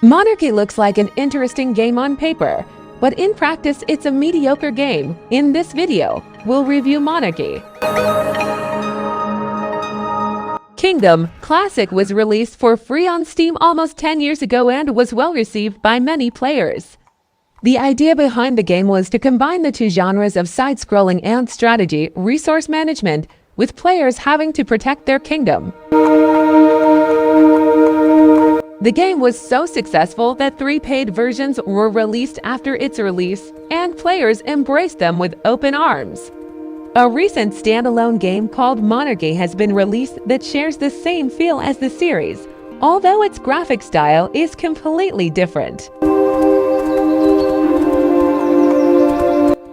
Monarchy looks like an interesting game on paper, but in practice it's a mediocre game. In this video, we'll review Monarchy. Kingdom Classic was released for free on Steam almost 10 years ago and was well received by many players. The idea behind the game was to combine the two genres of side-scrolling and strategy resource management, with players having to protect their kingdom. The game was so successful that 3 paid versions were released after its release, and players embraced them with open arms. A recent standalone game called Monarchy has been released that shares the same feel as the series, although its graphic style is completely different.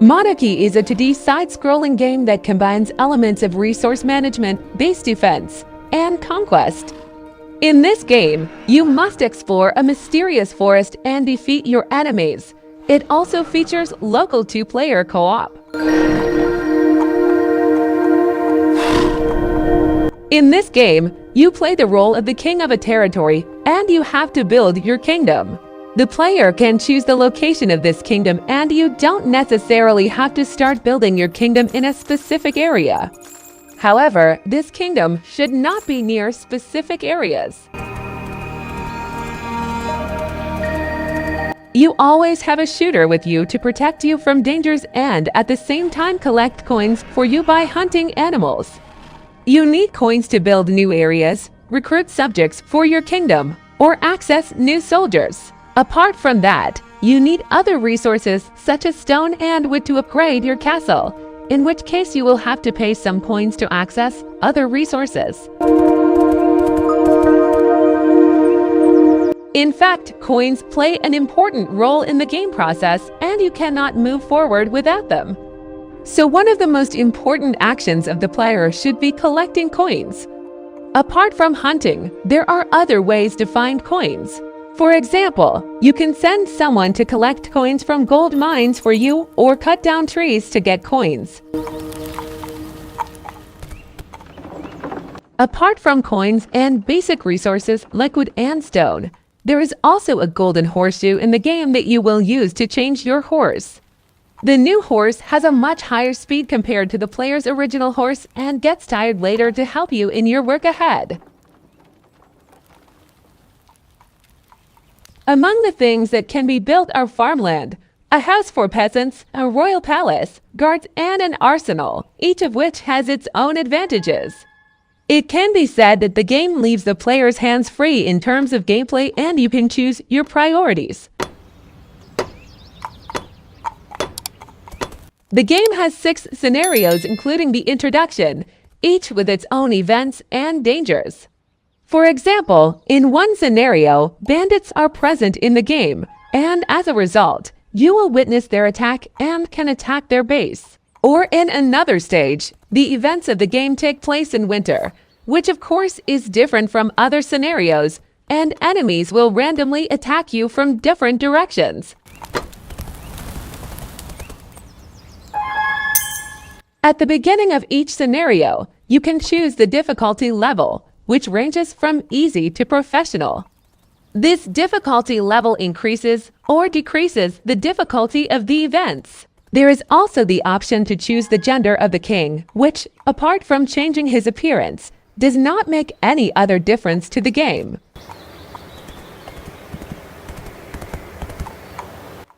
Monarchy is a 2D side-scrolling game that combines elements of resource management, base defense, and conquest. In this game, you must explore a mysterious forest and defeat your enemies. It also features local 2-player co-op. In this game, you play the role of the king of a territory, and you have to build your kingdom. The player can choose the location of this kingdom, and you don't necessarily have to start building your kingdom in a specific area. However, this kingdom should not be near specific areas. You always have a shooter with you to protect you from dangers and at the same time collect coins for you by hunting animals. You need coins to build new areas, recruit subjects for your kingdom, or access new soldiers. Apart from that, you need other resources such as stone and wood to upgrade your castle, in which case you will have to pay some coins to access other resources. In fact, coins play an important role in the game process, and you cannot move forward without them. So one of the most important actions of the player should be collecting coins. Apart from hunting, there are other ways to find coins. For example, you can send someone to collect coins from gold mines for you or cut down trees to get coins. Apart from coins and basic resources like wood and stone, there is also a golden horseshoe in the game that you will use to change your horse. The new horse has a much higher speed compared to the player's original horse and gets tired later to help you in your work ahead. Among the things that can be built are farmland, a house for peasants, a royal palace, guards, and an arsenal, each of which has its own advantages. It can be said that the game leaves the player's hands free in terms of gameplay, and you can choose your priorities. The game has 6 scenarios including the introduction, each with its own events and dangers. For example, in one scenario, bandits are present in the game, and as a result, you will witness their attack and can attack their base. Or in another stage, the events of the game take place in winter, which of course is different from other scenarios, and enemies will randomly attack you from different directions. At the beginning of each scenario, you can choose the difficulty level, which ranges from easy to professional. This difficulty level increases or decreases the difficulty of the events. There is also the option to choose the gender of the king, which, apart from changing his appearance, does not make any other difference to the game.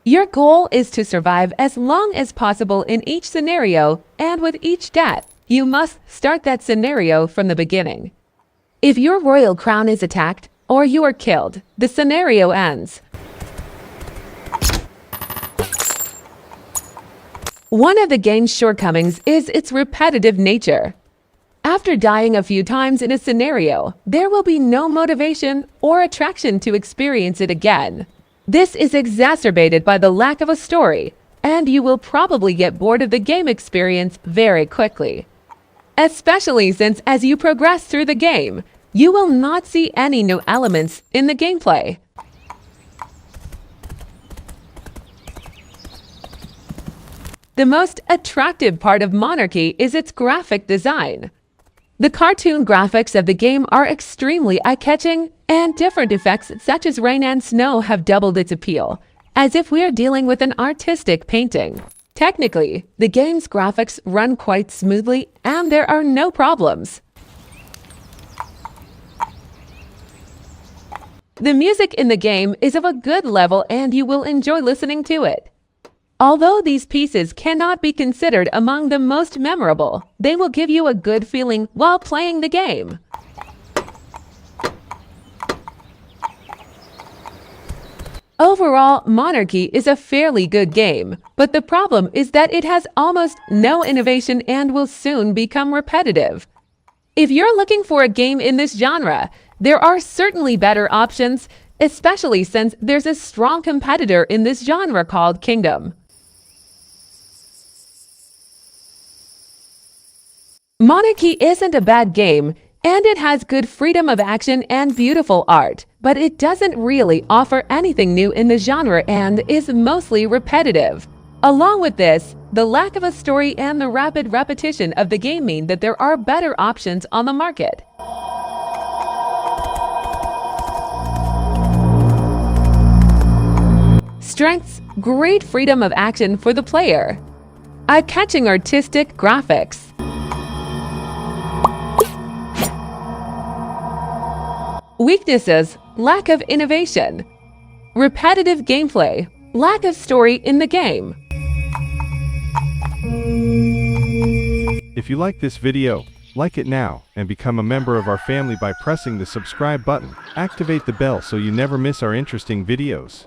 Your goal is to survive as long as possible in each scenario, and with each death, you must start that scenario from the beginning. If your royal crown is attacked or you are killed, the scenario ends. One of the game's shortcomings is its repetitive nature. After dying a few times in a scenario, there will be no motivation or attraction to experience it again. This is exacerbated by the lack of a story, and you will probably get bored of the game experience very quickly. Especially since as you progress through the game, you will not see any new elements in the gameplay. The most attractive part of Monarchy is its graphic design. The cartoon graphics of the game are extremely eye-catching, and different effects such as rain and snow have doubled its appeal, as if we are dealing with an artistic painting. Technically, the game's graphics run quite smoothly and there are no problems. The music in the game is of a good level and you will enjoy listening to it. Although these pieces cannot be considered among the most memorable, they will give you a good feeling while playing the game. Overall, Monarchy is a fairly good game, but the problem is that it has almost no innovation and will soon become repetitive. If you're looking for a game in this genre, there are certainly better options, especially since there's a strong competitor in this genre called Kingdom. Monarchy isn't a bad game, and it has good freedom of action and beautiful art, but it doesn't really offer anything new in the genre and is mostly repetitive. Along with this, the lack of a story and the rapid repetition of the game mean that there are better options on the market. Strengths: great freedom of action for the player. Eye-catching artistic graphics. Weaknesses: lack of innovation. Repetitive gameplay. Lack of story in the game. If you like this video, like it now and become a member of our family by pressing the subscribe button. Activate the bell so you never miss our interesting videos.